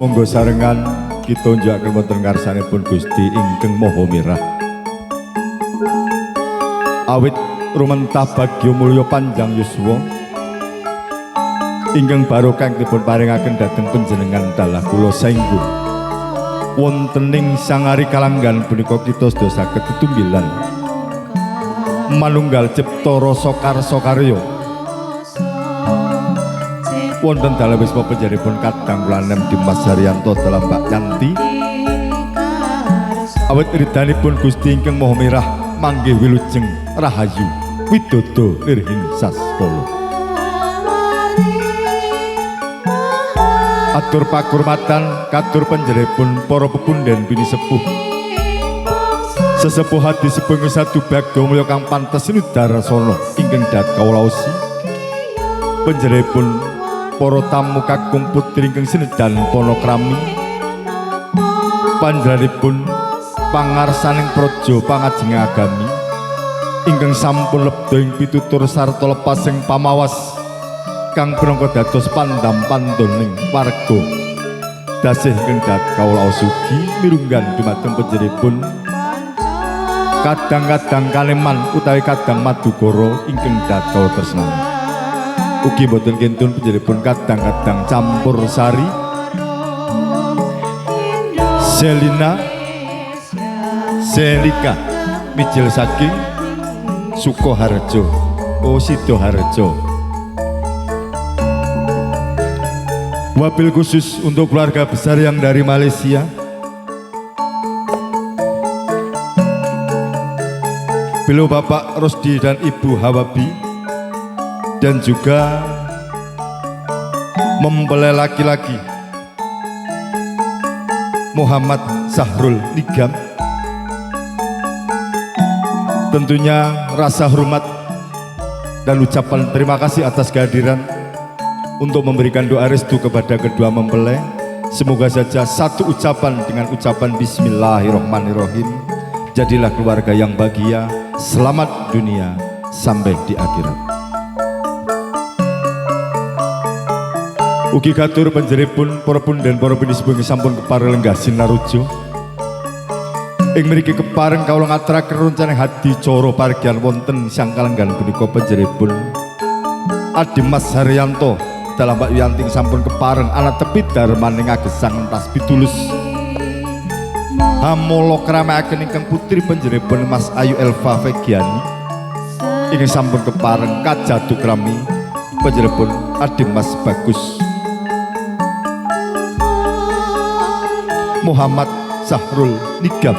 Monggo sarengan kita njakaken wonten ngarsanipun Gusti ingkang Maha Mirah. Awit rumentah bagya mulya panjang yuswa ingkang barokah dipun paringaken dhateng panjenengan dalah kula saenggo. Wontening sangari kalanggan punika kita sedaya saged tetumbilan manunggal cipta rasa karsa karya wonten dalam wisma penjaripun kadang kula nem Dimas Haryanto dalam Mbak Yanti. Awit ridhanipun Gusti ingkang Maha Mirah manggih wilujeng rahayu widodo nirhin saspala. Atur pakurmatan katur penjaripun para pepundhen bini sepuh sesepuh hadi sepuh satu bagya mulya kang pantes nudarasana ingkang dhat kawulaosi penjaripun para tamu kakung putri ingkang sinedan panakrami panjenenganipun pangarsaning praja pangajeng agami ingkang sampun lebda ing pitutur sarta lepasing pamawas kang prangka dados pandam pandoning warga dasih ingkang dhat kawula sugi mirunggan dumateng panjenenganipun kadang-kadang Kaleman utawi kadang Madukara ingkang dhat kawula tresnani. Ugi boten kentun panjenenganipun kadang-kadang campur sari Selina Selika mijil saking Sukoharjo Sidoharjo. Wabil khusus untuk keluarga besar yang dari Malaysia, beliau Bapak Rosdi dan Ibu Hawabi, dan juga mempelai laki-laki Muhammad Sahrul Nigam. Tentunya rasa hormat dan ucapan terima kasih atas kehadiran untuk memberikan doa restu kepada kedua mempelai. Semoga saja satu ucapan dengan ucapan Bismillahirrahmanirrahim, jadilah keluarga yang bahagia, selamat dunia sampai di akhirat. Ugi katur panjenenganipun para pundhen para bini sepuh sampun kepareng lenggah sinaruja. Ing mriki kepareng kawula ngaturaken rencana hadi cara pargian wonten sang kalenggan punika panjenenganipun Adi Mas Haryanto dalam Mbak Yanti sampun kepareng anak tepi darmaning agesang entas pitulus. Hamala kramakaken ingkang putri panjenenganipun Mas Ayu Elva Vegiani ingkang sampun kepareng kajadu krami panjenenganipun Adi Mas Bagus Muhammad Sahrul Nigam.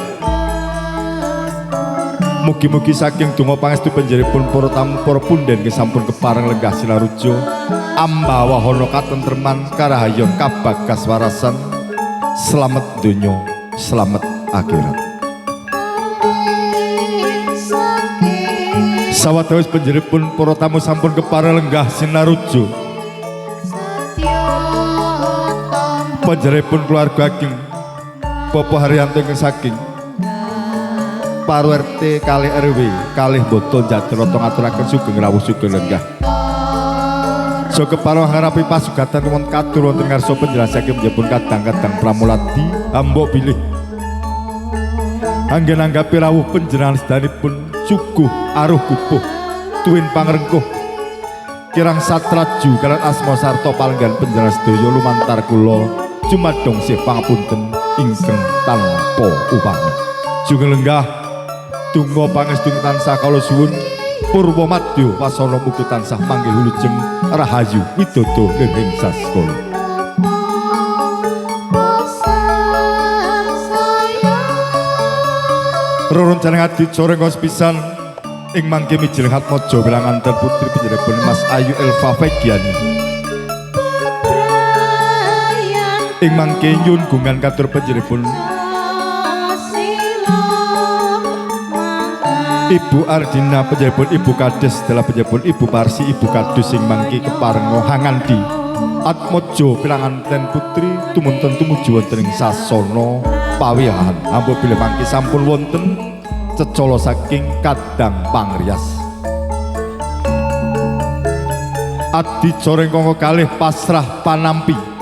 Mugi-mugi saking donga pangestu panjenenganipun para tamu para pundhen sampun kepareng lenggah sinaruja amba wahana katentreman karahayon kabagas warasan selamat donya selamat akhirat. Sawetawis panjenenganipun para tamu sampun kepareng lenggah sinaruja panjenenganipun keluarga ageng Bapak Haryanto ingkang saking Paru RT kalih RW kalih Boto Jatiroto ngaturaken sugeng rawuh sugeng lenggah. So kepareng ngarapi pasugatan wonten katur wonten ngarsa penjelasake menjipun kadang-kadang pramulati ambok bilih. Anggen anggapi rawuh panjenengan sedanipun suguh aruh kupuh tuwin pangrengkuh kirang satraju kalian asma sarta palenggan panjenengan sedaya lumantar kula jumadong sih pangapunten ingkang tanpa upami. Sugeng lenggah donga pangestu tansah kala suwun purwa madya wasana mugi tansah panggih wilujeng rahayu widodo nirhin saskala. Rerencanang adi coreng pisan ing mangke mijil hatmaja wilanganten putri panjenenganipun Mas Ayu Elva Vegiani ing mangke nyuwun gungan katur panjenenganipun Ibu Ardina panjenenganipun Ibu Kades dalah panjenenganipun Ibu Parsi Ibu Kadus sing mangke kepareng ngangandi atmaja pilanganten putri tumunten tumuju wonten ing sasana pawiyahan. Ampun bilih mangke sampun wonten cecala saking kadang pangrias. Adi coreng kanggo kalih pasrah panampi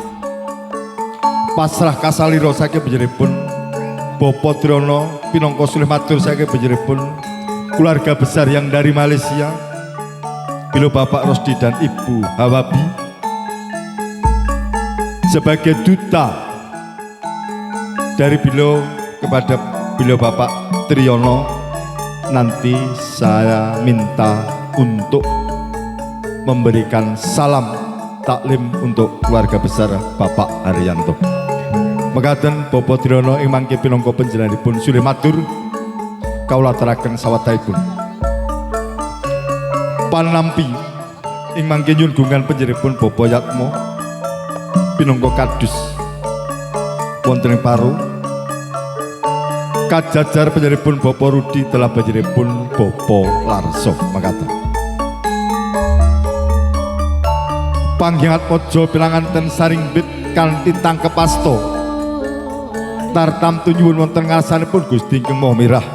pasrah kasalira saking panjenenganipun Bapak Triyono pinangka sulih matur saking panjenenganipun keluarga besar yang dari Malaysia, beliau Bapak Rosdi dan Ibu Hawabi sebagai duta dari beliau kepada beliau Bapak Triyono. Nanti saya minta untuk memberikan salam taklim untuk keluarga besar Bapak Haryanto. Mekaten Bapak Triyono ing mangke pinangka panjenenganipun sulih matur kawula aturaken sawetahipun panampi ing mangke nyuwun gungan panjenenganipun Bapak Yatmo pinangka kadus wonten ing Paro. Kajajar panjenenganipun Bapak Rudi telah panjenenganipun Bapak Larso. Mekaten panggihat mojo pilanganten saringbit kanthi tangkep asta tartam tunyuwun wonten ngarsanipun Gusti ingkang Maha Mirah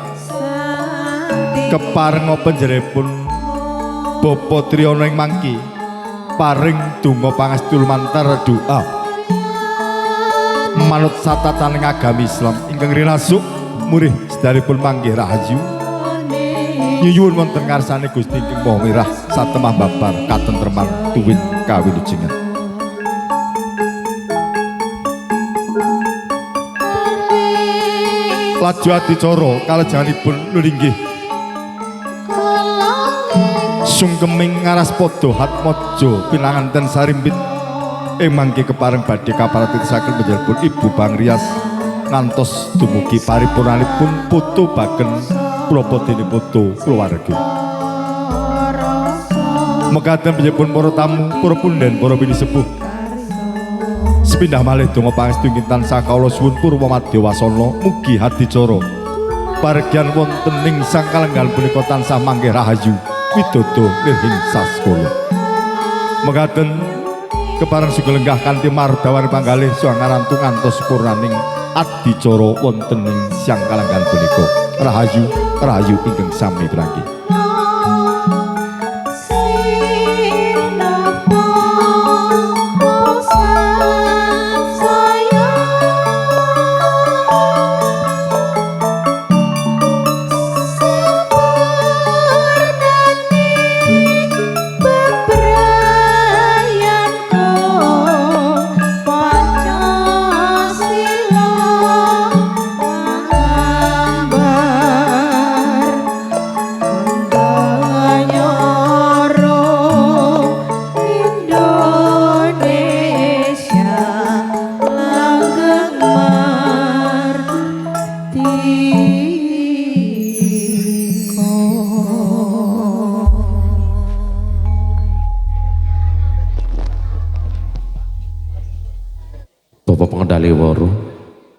keparenga panjenenganipun Bapak Triyono ing mangke paring donga pangestu lumantar doa manut satataning agami Islam ingkang rinasuk murih sedaripun panggih rahayu nyuwun wonten ngarsane Gusti ingkang Maha Mirah satemah babar katentreman tuwin kawilujengan. Laju adicara kalajenganipun nulinggih sungkeming ngaras padha hatmaja pinanganten sarimbit ing mangke kepareng badhe kaparatitaken panjenenganipun Ibu Bang Rias ngantos dumugi paripurnanipun foto bagen propodene foto keluarga. Mekaten panjenenganipun para tamu, para punden, para bini sepuh. Sepindah malih donga pangestu ingkang tansah kawula suwun purwa madya wasana mugi hadicara paregyan wonten ing sang kalenggan punika tansah manggih rahayu widodo nirhing saskala. Mekaten kepareng sugelenggah kanthi mardawan panggalih sangarantung ngantos purnaning adicara wonten ing sang kalenggan punika. Rahayu rahayu ingkang sami pirangi.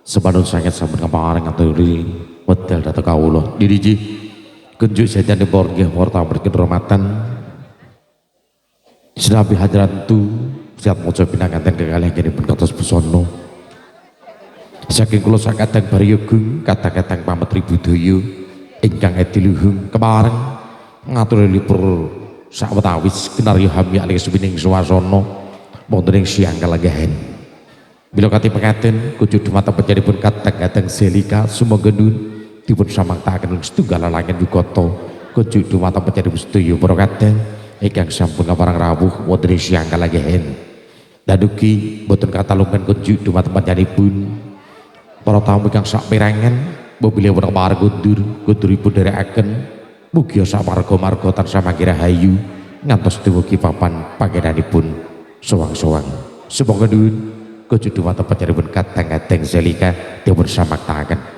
Sepanun sanget sampun kaparing ngaturi wedal dhateng kawula. Diriji kunjuk sedan dipun nggih warta berken rahmatan. Sinabi hadrantu siap maca pinanganten kekalih anggenipun kados busana. Saking kula sakadang Baryagung kadang-kadang pametri budaya ingkang ediluhung kepareng ngaturipun sawetawis kinarya hami alih suwining swasana wonten ing siang kalenggahan. Bila kati pengaten kudu dumateng panjenenganipun kadang-kadang selika sumangga nuwun dipun samangtaken setunggal langit yukata kudu dumateng panjenenganipun sedaya para kadang ingkang sampun kaparang rawuh wonten ing siang kalenggahan. Dadugi boten katalungan kudu dumateng panjenenganipun para tamu ingkang sak perangan mobilih wonten pareng kunduripun dherekaken mugi sak marga-marga tansah manggih rahayu ngantos dumugi papan panggenanipun sowang-sowang. Sumangga nuwun kudu dumateng panjenenganipun kadang-kadang selika dipun samaktaken.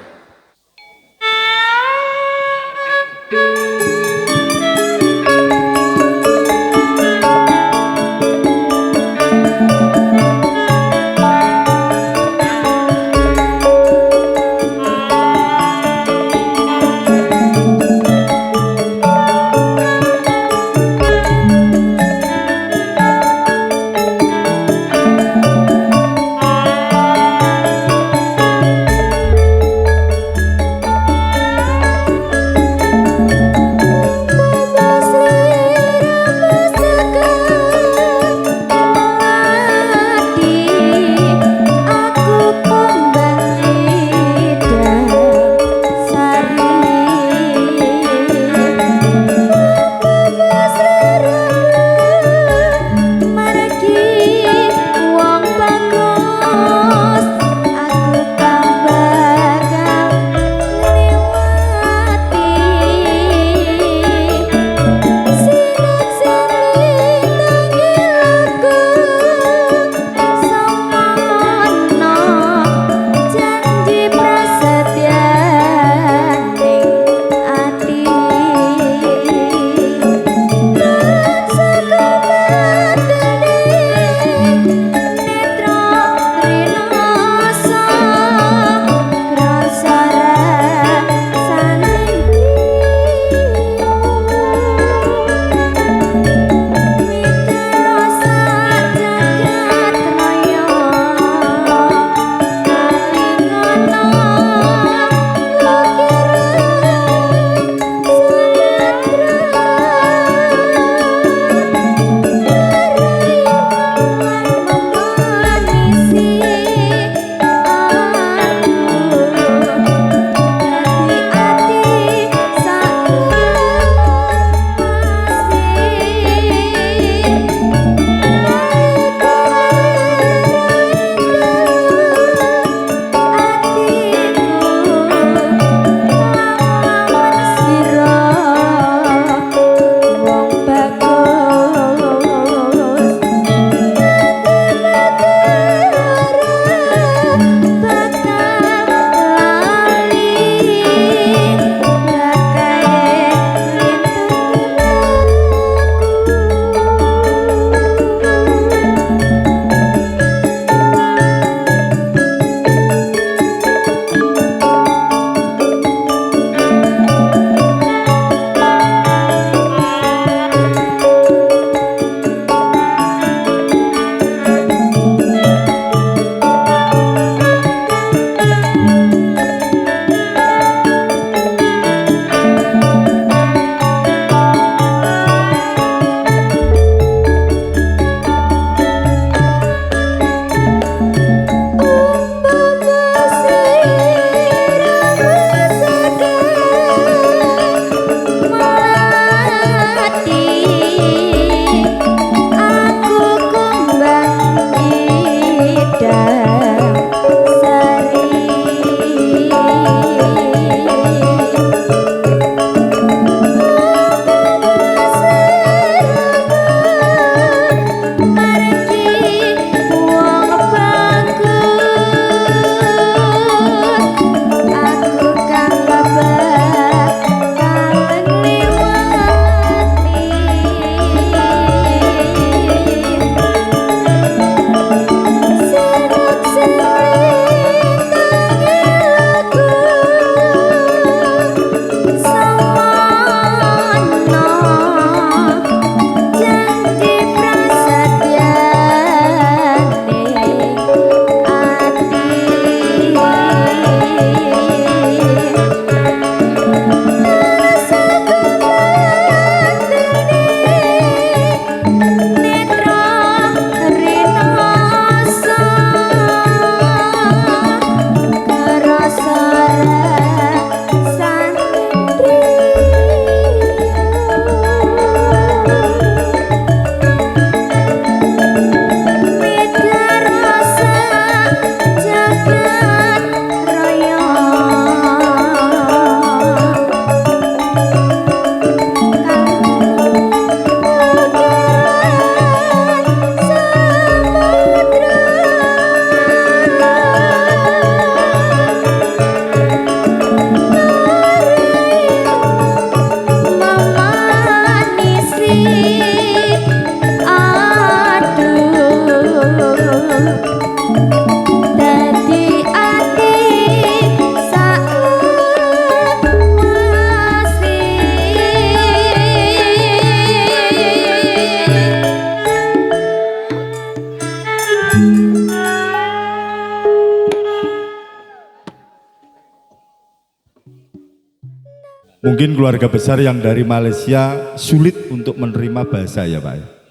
Mungkin keluarga besar yang dari Malaysia sulit untuk menerima bahasa ya Pak.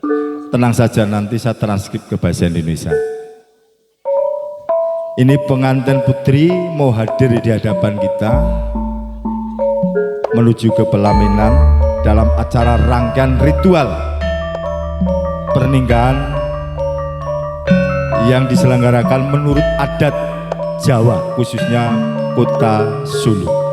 Tenang saja, nanti saya transkrip ke bahasa Indonesia. Ini pengantin putri mau hadir di hadapan kita menuju ke pelaminan dalam acara rangkaian ritual pernikahan yang diselenggarakan menurut adat Jawa, khususnya kota Solo.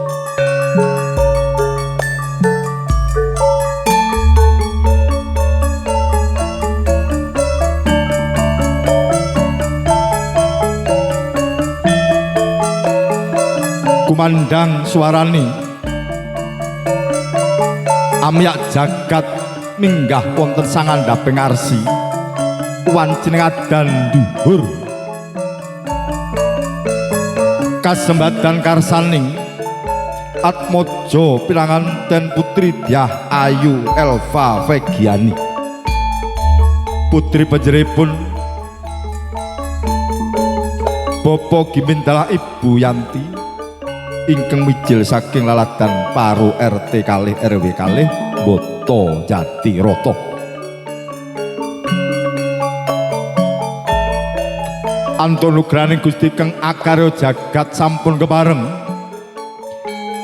Kumandang suarani amyak jagat minggah wonten sangandhaping arsi wancing adan dhuwur kasembadan karsaning Atmojo Piranganten Putri Dyah Ayu Elva Vegiani putri panjenenganipun Bapak Gimindalah Ibu Yanti ingkang mijil saking laladan Paro RT kalih RW kalih Boto Jatiroto. Antonugraning Gusti Kang Akarya jagat sampun kepareng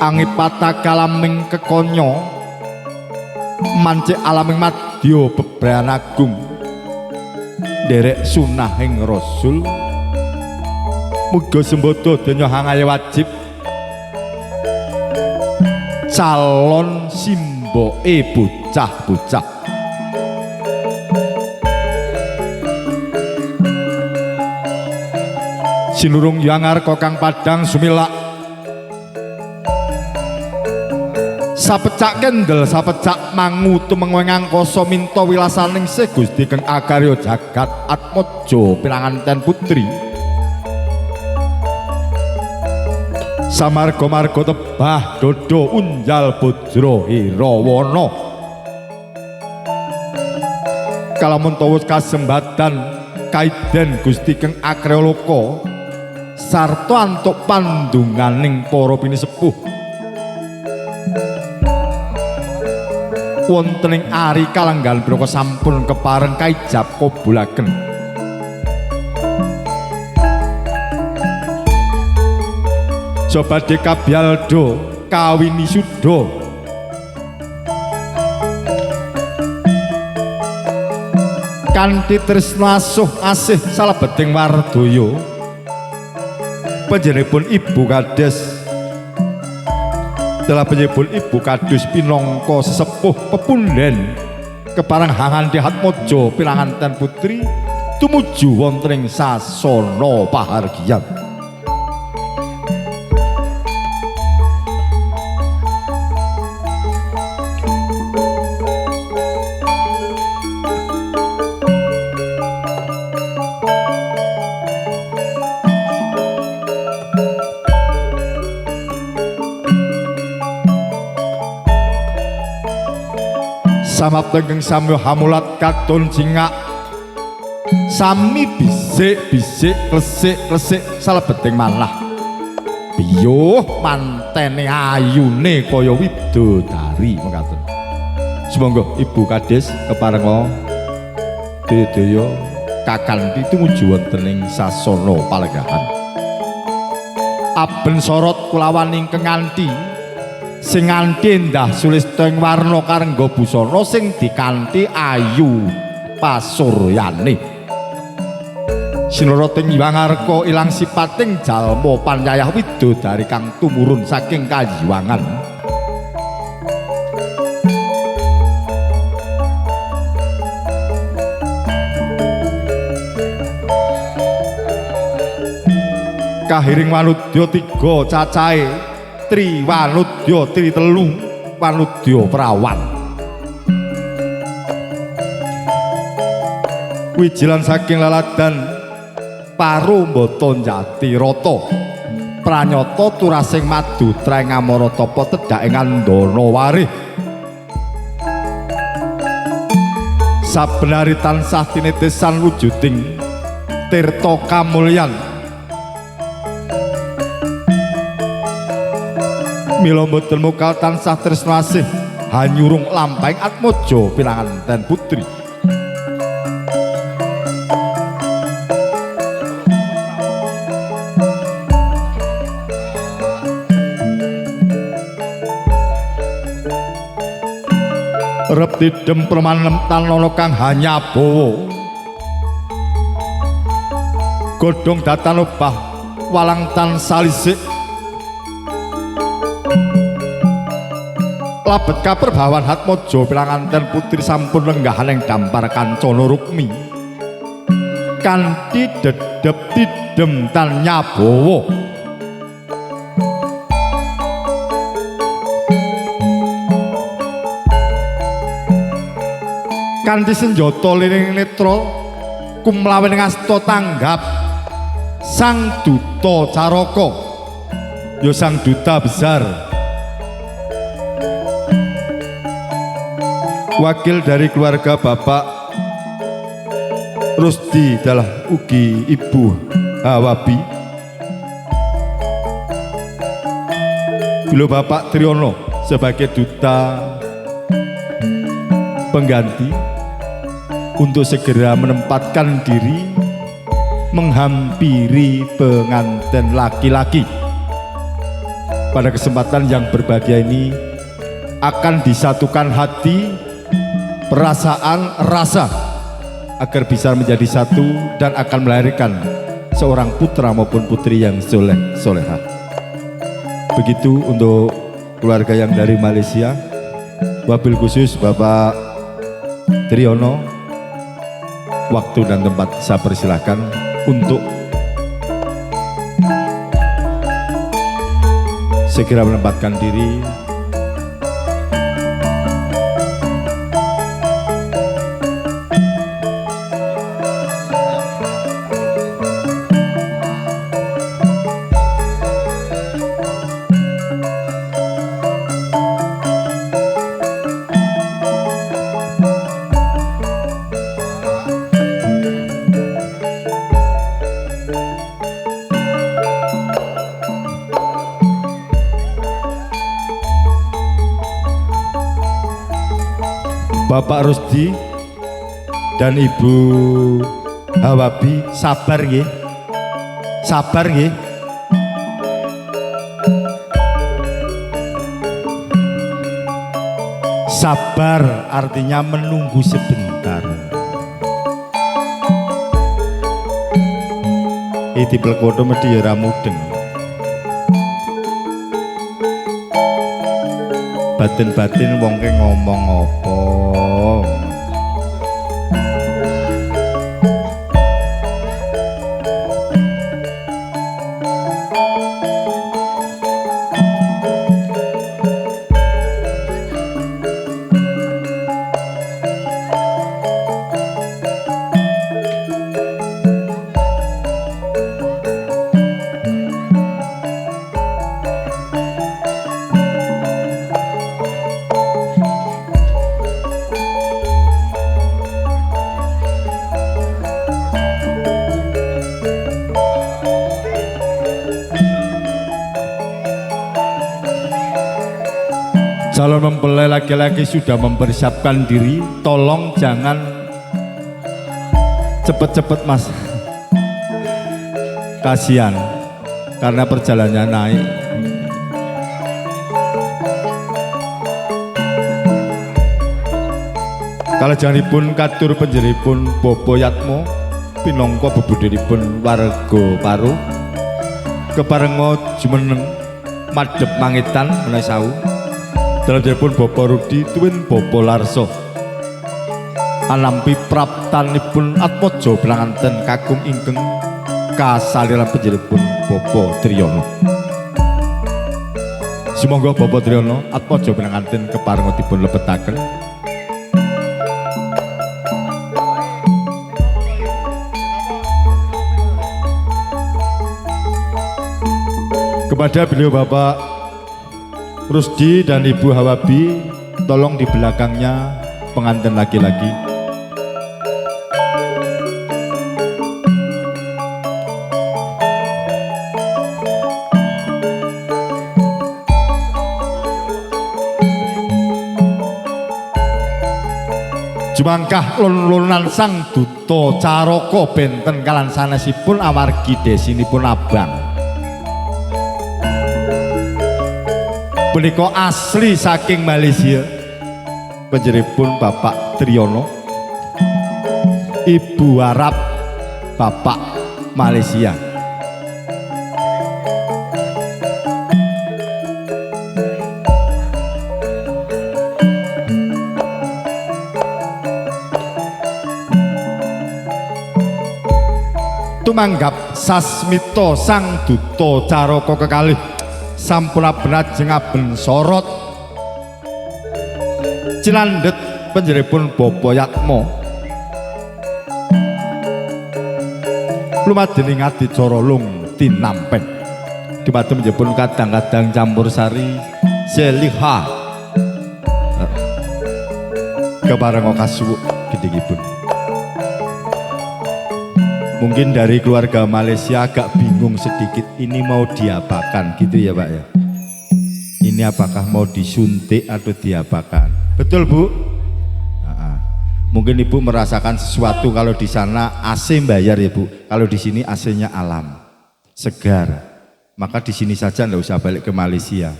angipata kalaming kekonyo mancik alaming madya bebrayan agung derek sunahing Rasul muga sembodo donya hangaya wajib calon simboke bocah-bocah. Sinurung Yangarka Kang Padang sumilak sapecak kendel sapecak mangu tumengweng angkasa minta wilasaning sih Gusti Kang Akarya jagat Atmojo Piranganten Putri samarga-marga tebah dodo unjal bojro hirawana kalamun tawus kasembadan kaiden Gusti Kang Akarya Loka sarta antuk pandunganing para pinisepuh wonten ing ari kalenggan braka sampun kepareng kaijab kabulaken Sobade Kabyaldo kawini suda kanthi tresna asuh asih salebeting wardaya panjenenganipun Ibu Kades dalah panjenenganipun Ibu Kades pinangka sesepuh pepunden kepareng Hanganti Atmojo Piranganten Putri tumuju wonten ing sasana pahargyan. Samaptenging samya hamulat katon jingak sami bisik-bisik klesik-klesik salebeting manah biyuh mantene ayune kaya widodari mekaten. Sumangga Ibu Kades keparenga daya kakanthi tumuju wonten ing sasana palenggahan. Aben sorot kulawan ingkang nganti sing nganti endah sulista ing warna karengga busana sing dikanthi ayu pasuryane sinoroting Yangarka ilang sipating jalma panyayah widodari kang tumurun saking kayiwangan kahiring wanudya 3 cacahe Tri Wanudya Tri Telu Wanudya Prawan wijilan saking laladan Paro Boto Jatiroto pranyata turasing madu treng Amaratapa tedhake ngandana warih sabenari tansah tinetesan wujuding tirta kamulyan Mila mboten mukal tansah tresna asih hanyurung lampahing Atmaja pinanganten putri. Rep tidem permanem tanana kang hanyabawa godhong datan obah walang tan salisik labet kaperbawan Atmaja pinanganten putri sampun lenggahaning dampar kancana rukmi kanthi dedep tidem tan nyabawa kanthi senjata liring netra kumlawen ngasta tanggap sang duta Caraka ya sang duta besar wakil dari keluarga Bapak Rusdi adalah ugi Ibu Hawabi bila Bapak Triyono sebagai duta pengganti untuk segera menempatkan diri menghampiri pengantin laki-laki. Pada kesempatan yang berbahagia ini akan disatukan hati, perasaan, rasa agar bisa menjadi satu dan akan melahirkan seorang putra maupun putri yang soleh solehah. Begitu untuk keluarga yang dari Malaysia. Wabil khusus Bapak Triyono, waktu dan tempat saya persilahkan untuk segera menempatkan diri. Bapak Rusdi dan Ibu Hawabi sabar nggih. Sabar nggih. Sabar artinya menunggu sebentar. Iki plekoto mesti ora mudeng. Batin-batin wong ke ngomong apa. Calon mempelai laki-laki sudah mempersiapkan diri, tolong jangan cepet-cepet mas, kasihan karena perjalanannya naik. Kalajengipun katur panjenenganipun Bapa Yatmo pinangka bebudhenipun warga Paru keparenga jumeneng madhep mangitan menawi sawu. Dalem Bapak Rudi tuwin Bapak Larso anampi praptanipun Atmaja pinanganten kakung ingkang kasaliran panjenenganipun Bapak Triyono. Sumangga Bapak Triyono Atmaja pinanganten keparenga dipun lebetaken. Kepada beliau Bapak Rusdi dan Ibu Hawabi, tolong di belakangnya pengantin laki-laki. Jumangkah lun-lunan sang duta Caraka benten kalan sanesipun amargi desinipun abang. Punika asli saking Malaysia. Panjenenganipun Bapak Triyono, Ibu Arab, Bapak Malaysia. Tumanggap sasmita sang duta Caraka kekalih sampun benajeng aben sorot cilandet panjenenganipun Bapa Yatma lumadening adicara lung tinampen dumateng panjenenganipun kadang-kadang campur sari seliha kepareng kasuwuk gedhengipun. Mungkin dari keluarga Malaysia agak bingung sedikit, ini mau diapakan gitu ya Pak ya. Ini apakah mau disuntik atau diapakan? Betul Bu? Mungkin Ibu merasakan sesuatu kalau di sana AC bayar ya Bu. Kalau di sini AC-nya alam, segar. Maka di sini saja nggak usah balik ke Malaysia.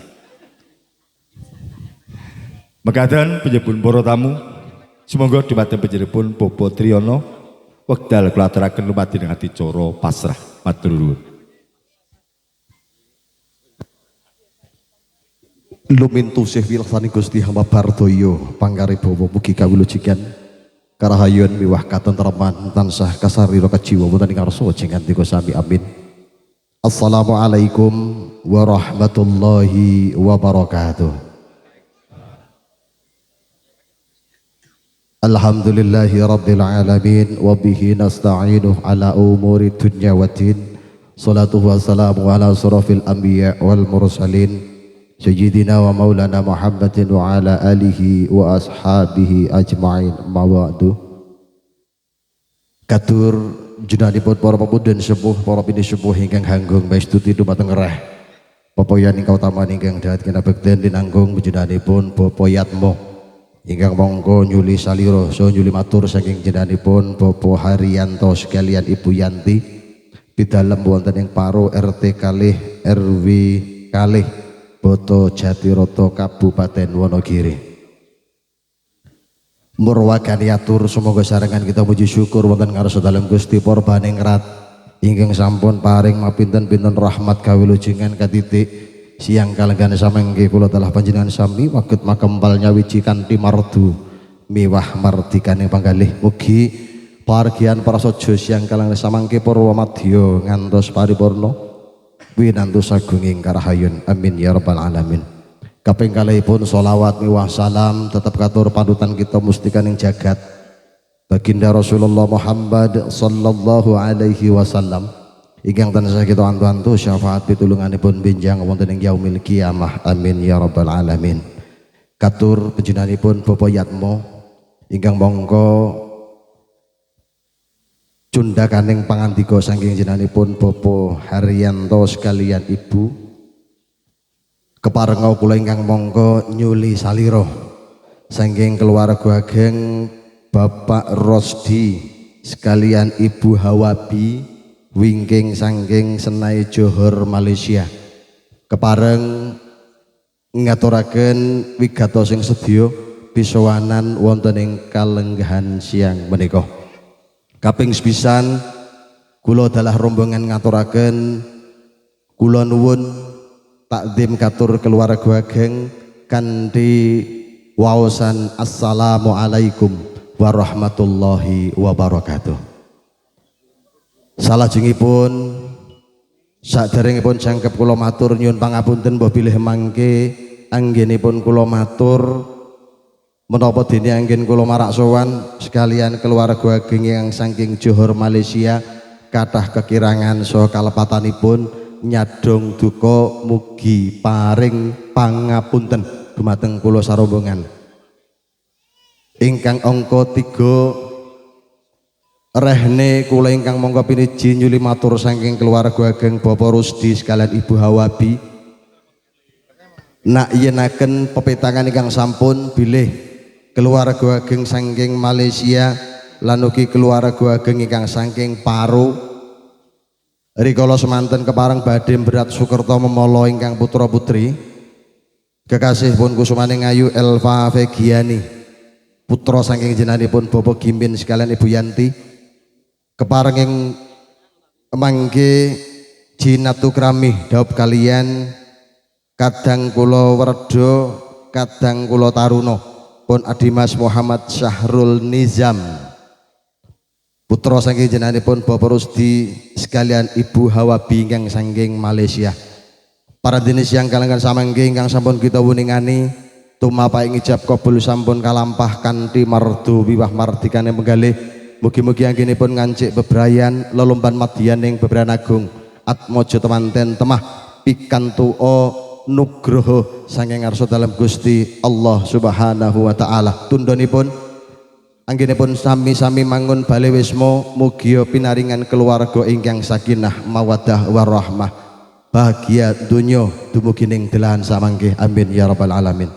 Mekaten panjenengan para tamu, semoga dumateng panjenengan Bapak Triyono wekdal kula aturaken lumadhi adicara pasrah matur nuwun. Lumintu sih wilaksani Gusti hamba Bardoyo pangaribawa mugi kawilujengan karahayun miwah katentreman tansah kasarira kajiwa wonten ing ngarsa jengantika sami amin. Assalamualaikum warahmatullahi wabarakatuh. Alhamdulillahi rabbil alamin wa bihi nasta'inu ala umuri dunya waddin. Salatu wassalamu ala asrafil anbiya wal mursalin sayyidina wa maulana Muhammadin wa ala alihi wa ashabihi ajma'in mawa'du. Katur junanipun para pemuda sepuh, para bini sepuh ingkang hanggung maestuti dumateng reh pepoyan ingkang utama ingkang dahat kena bekten dinanggung junanipun Bapak Yatma ingkang monggo nyuli saliro so nyuli matur saking jenenganipun Bapak Haryanto sekalian Ibu Yanti pidalem wonten ing Paro RT kalih RW kalih Boto Jatiroto Kabupaten Wonogiri. Murwakani atur semoga sarengan kita puji syukur wonten ngarsa dalem Gusti Porba ningrat ingkang sampun paring mapinten-pinten rahmat kawilujengan katitik siang kalenggan samengke kula telah panjenengan sami waget makempalnya wiji kanthi mardu miwah mardikaning panggalih mugi pargian prasaja siang kalenggan samengke purwa madya ngantos paripurna winantu sagunging karahayun amin ya rabbal alamin. Kaping kalihipun sholawat miwah salam tetap katur panutan kita mustikaning jagat baginda Rasulullah Muhammad sallallahu alaihi wasallam ingkang tansah kita antu-antu syafaat pitulunganipun benjang wonten ing yaumil kiamah amin ya rabbal alamin. Katur panjenenganipun Bapak Yatma ingkang monggo cundhakaning pangandika saking jenenganipun Bapak Haryanto sekalian Ibu keparenga kula ingkang monggo nyuli salira saking keluarga ageng Bapak Rosdi sekalian Ibu Hawabi wingking sangking Senai Johor Malaysia kepareng ngaturaken wigatos sing sedya bisawanan wonten ing kalenggahan siang menika. Kaping sepisan kula dalah rombongan ngaturaken kula nuwun takdim katur keluarga ageng kanthi waosan assalamualaikum warahmatullahi wabarakatuh. Salajengipun saderengipun jangkep kula matur nyuwun pangapunten mbah bilih mangke anggenipun kula matur menapa dene anggen kula marak sowan sekalian keluarga ageng yang saking Johor Malaysia kathah kekirangan saha kalepatanipun nyadong duka mugi paring pangapunten dumateng kula sarombongan ingkang angka 3 rehne kula ingkang monggo piniji nyuli matur saking keluarga ageng Bapak Rusdi sekalian Ibu Hawabi nak yenaken pepetangan ingkang sampun bilih keluarga ageng saking Malaysia lan ugi keluarga ageng ingkang saking Paro rikala semanten kepareng badhe berat Sukerto Memolo ingkang putra putri kekasih pun kusumaning ayu Elva Vegiani putra saking jenenganipun Bapak Gimbin sekalian Ibu Yanti kepareng ing mangke jinatu krami daup kalian kadang kula werda kadang kula taruna pun Adimas Muhammad Syahrul Nizam putra saking jenenganipun Bapak Rusdi sekalian Ibu Hawabi ingkang saking Malaysia. Para dinis yang kalangan samangke ingkang sampun kita wuningani tumapa ing ijab kabul sampun kalampah kanthi mardu wiwah mardikane menggalih mugi-mugi anggenipun ngancik bebrayan lelomban madyaning bebrayan agung atmaja temanten temah pikantuo nugroho saking ngarsa dalem Gusti Allah Subhanahu wa taala. Tundhonipun anggenipun sami-sami mangun bale wisma mugi pinaringan keluarga ingkang sakinah mawaddah warahmah bahagia dunya dumugi ning delahan samangke amin ya rabbal alamin.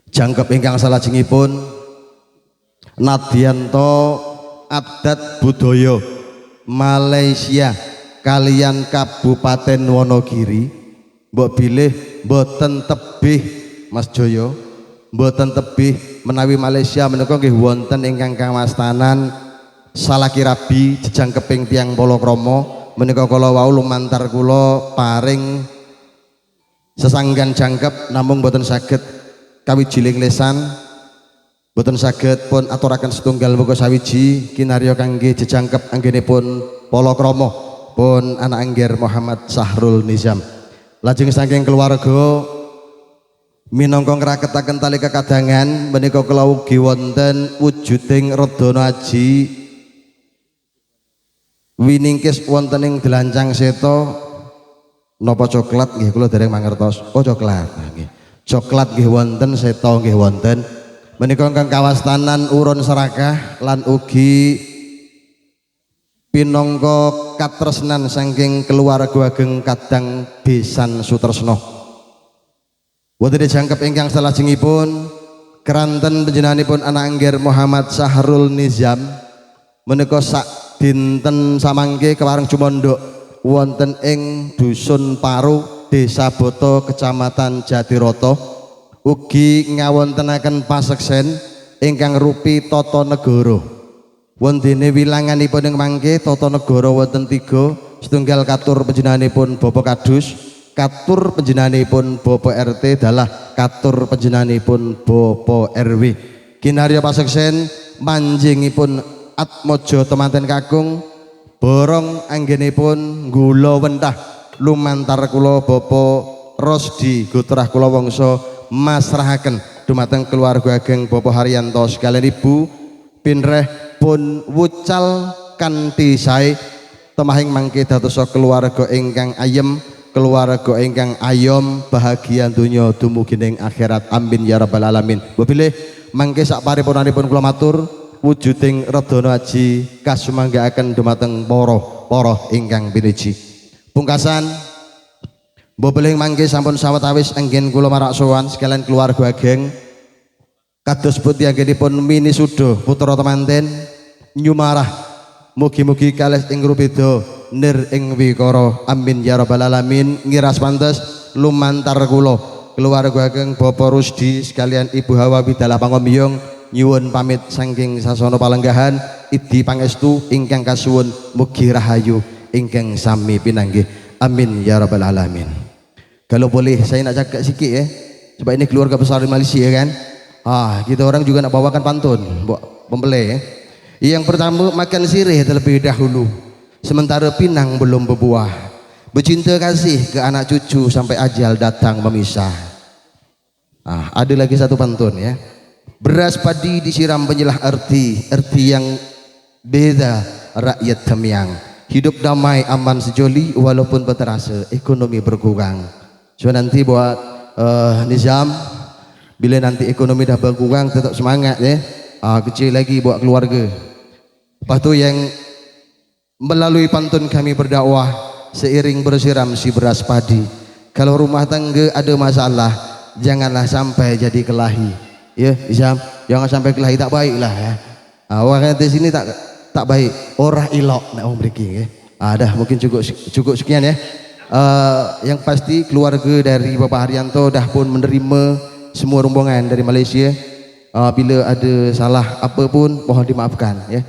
Jangkep ingkang salajengipun nadyanto adat budaya Malaysia kalian Kabupaten Wonogiri mbok bilih mboten tebih Mas Joyo mboten tebih menawi Malaysia menika nggih wonten ingkang kawastanan Salakirabi jejangkeping tiyang Palakrama menika kala wau lumantar kula paring sesanggan jangkep namung mboten saged kawijiling lesan mboten saged pun aturaken setunggal muga sawiji kinarya kangge jejangkep anggenipun Palakrama pun anak angger Muhammad Syahrul Nizam. Lajeng saking keluarga minangka ngraketaken tali kekadangan menika kula ugi wonten wujuding Radana Aji winingkis wonten ing delancang seta napa coklat nggih kula dereng mangertos. Oh coklat nggih. Coklat nggih wonten seta nggih wonten menika ingkang kawastanan Urun Serakah lan ugi pinangka katresnan saking keluarga ageng kadang Besan Sutresna. Wonten jangkep ingkang salajengipun keranten panjenenganipun anak angger Muhammad Syahrul Nizam menika sak dinten samangke kepareng jumandhuk wonten ing Dusun Paro Desa Boto Kecamatan Jatiroto ugi ngawontenaken paseksen ingkang rupi Tata Negara. Wondene wilanganipun ing mangke tata negara wonten 3 setunggal katur panjenenganipun Bapak Kadus katur panjenenganipun Bapak RT dalah katur panjenenganipun Bapak RW kinarya paseksen manjingipun atmaja temanten kakung borong anggenipun gula wentah lumantar kula Bapak Rosdi Gutrah kula wangsa masrahaken dumateng keluarga ageng Bapak Haryanto sekalian Ibu pinreh pun wucal kanthi sae temahing mangke dadosa keluarga ingkang ayem keluarga ingkang ayom bahagia donya dumugi ning akhirat amin ya rabbal alamin. Wabilih mangke sak paripurnanipun kula matur wujuding Radana Aji kasumanggaaken dumateng para ingkang piniji. Pungkasan wabilih mangke sampun sawetawis anggen kula marak sowan sekalian keluarga ageng kados putih anggenipun mini sudo putra temanten nyumarah mugi-mugi kalih ing rubeda nir ing wikara amin ya rabbal alamin. Ngiras pantes lumantar kula keluarga ageng Bapak Rusdi sekalian Ibu Hawawi dalah pangombyong nyuwun pamit saking sasana palenggahan idi pangestu ingkang kasuwun mugi rahayu ingkang sami pinanggih amin ya rabbal alamin. Kalau boleh saya nak cakap sikit ya sebab ini keluarga besar di Malaysia kan. Kita orang juga nak bawakan pantun buat pembelai. Yang pertama makan sirih terlebih dahulu sementara pinang belum berbuah bercinta kasih ke anak cucu sampai ajal datang memisah. Ada lagi satu pantun ya. Beras padi disiram penyelah arti yang beda rakyat temiang hidup damai aman sejoli walaupun terasa ekonomi berkurang. So nanti buat Nizam bila nanti ekonomi dah berkurang tetap semangat ya. Kecil lagi buat keluarga. Lepas tu yang melalui pantun kami berdakwah seiring bersiram si beras padi. Kalau rumah tangga ada masalah janganlah sampai jadi kelahi. Ya, Isam, jangan sampai kelahi tak baik lah ya. Orang di sini tak baik, orang ilok nak mriki ya. Dah mungkin cukup sekian ya. Yang pasti keluarga dari Bapak Haryanto dah pun menerima semua rombongan dari Malaysia. Bila ada salah apa pun mohon dimaafkan ya.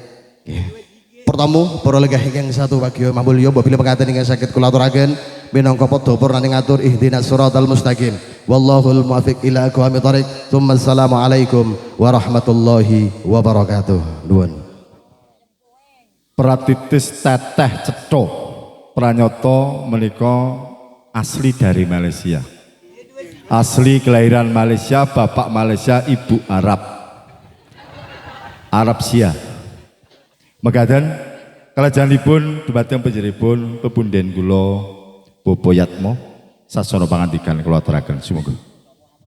Pertama, para legah yang satu bagio mambulyo bila berkaitan dengan sakit kula aturaken minangka padha purna ngatur ihdinas siratal mustaqim. Wallahul muwaffiq ila aqwamit thoriq. Assalamualaikum warahmatullahi wabarakatuh. Nuwun. Pratitis Teteh Cetho Pranyoto menika asli dari Malaysia. Asli kelahiran Malaysia, bapak Malaysia, ibu Arab Sia. Megadan kalajanipun dumateng panjenenganipun pepunden kula Bobo Yatmo sasono pangandikan kula aturaken sumangga.